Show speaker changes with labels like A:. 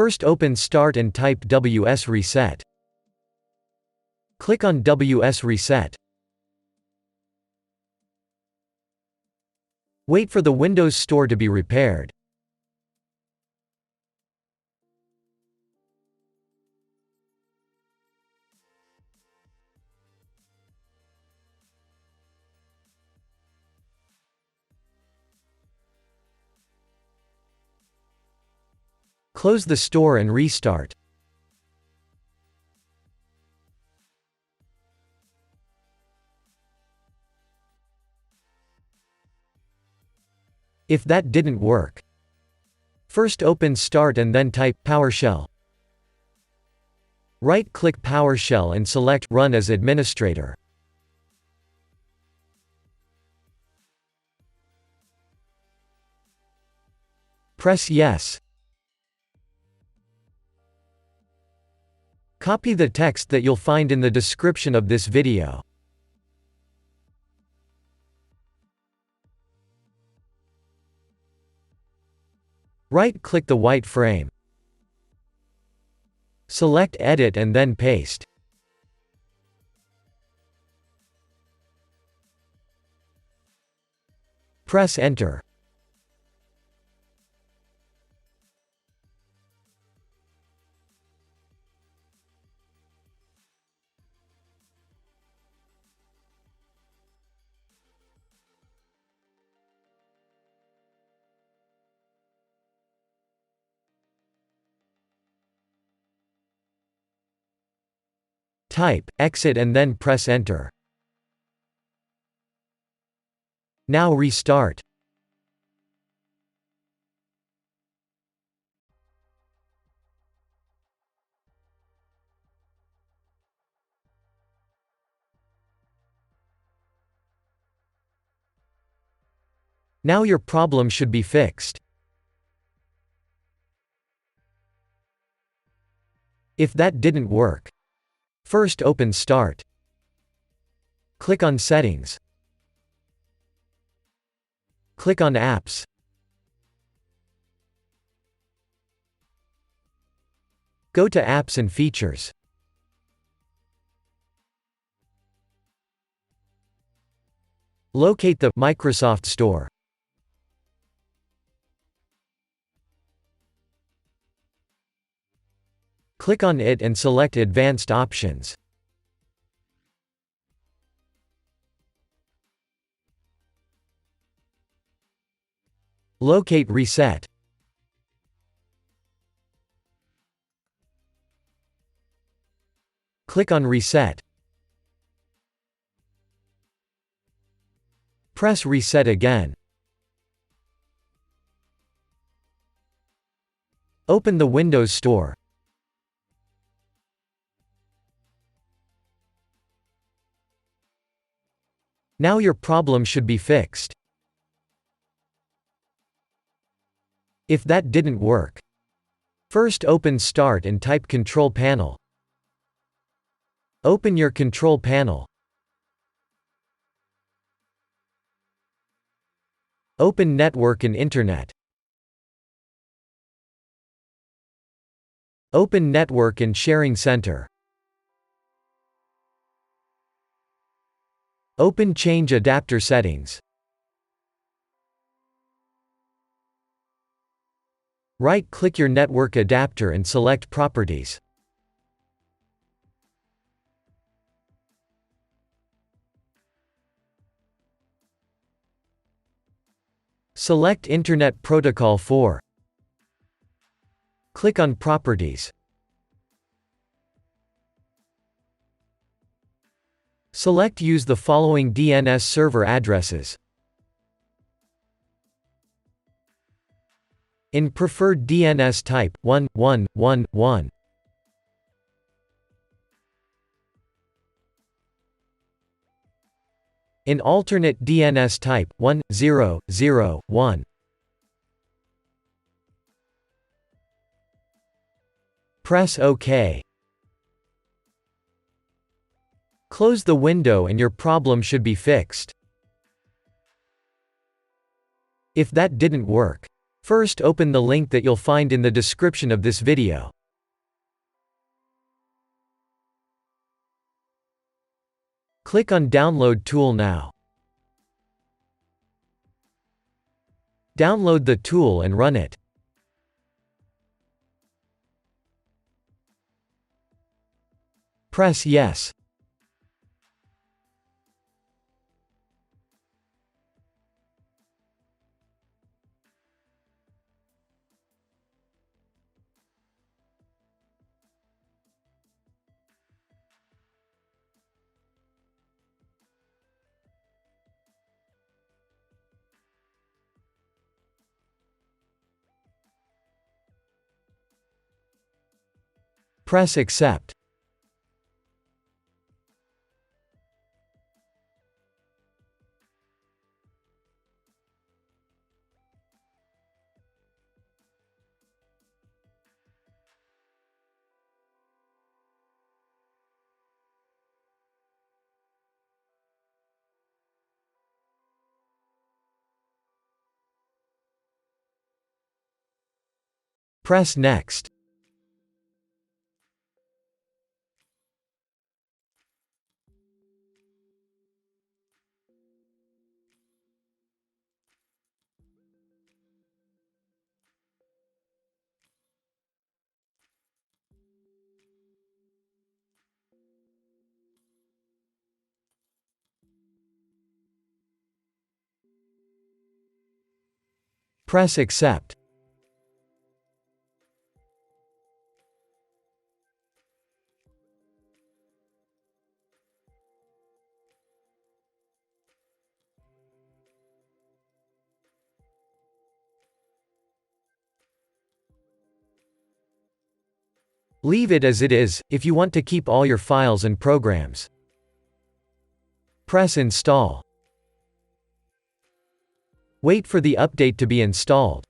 A: First open Start and type WS Reset. Click on WS Reset. Wait for the Windows Store to be repaired. Close the store and restart. If that didn't work, first open Start and then type PowerShell. Right-click PowerShell and select Run as Administrator. Press Yes. Copy the text that you'll find in the description of this video. Right-click the white frame. Select Edit and then Paste. Press Enter. Type Exit and then press Enter. Now restart. Now your problem should be fixed. If that didn't work, first open Start. Click on Settings. Click on Apps. Go to Apps and Features. Locate the Microsoft Store. Click on it and select Advanced Options. Locate Reset. Click on Reset. Press Reset again. Open the Windows Store. Now your problem should be fixed. If that didn't work, first open Start and type Control Panel. Open your Control Panel. Open Network and Internet. Open Network and Sharing Center. Open Change Adapter Settings. Right-click your network adapter and select Properties. Select Internet Protocol 4. Click on Properties. Select Use the following DNS server addresses. In preferred DNS type, 1111. In alternate DNS type, 1001. Press OK. Close the window and your problem should be fixed. If that didn't work, First, open the link that you'll find in the description of this video. Click on Download Tool now. Download the tool and run it. Press Yes. Press Accept. Press Next. Press Accept. Leave it as it is, if you want to keep all your files and programs. Press Install. Wait for the update to be installed.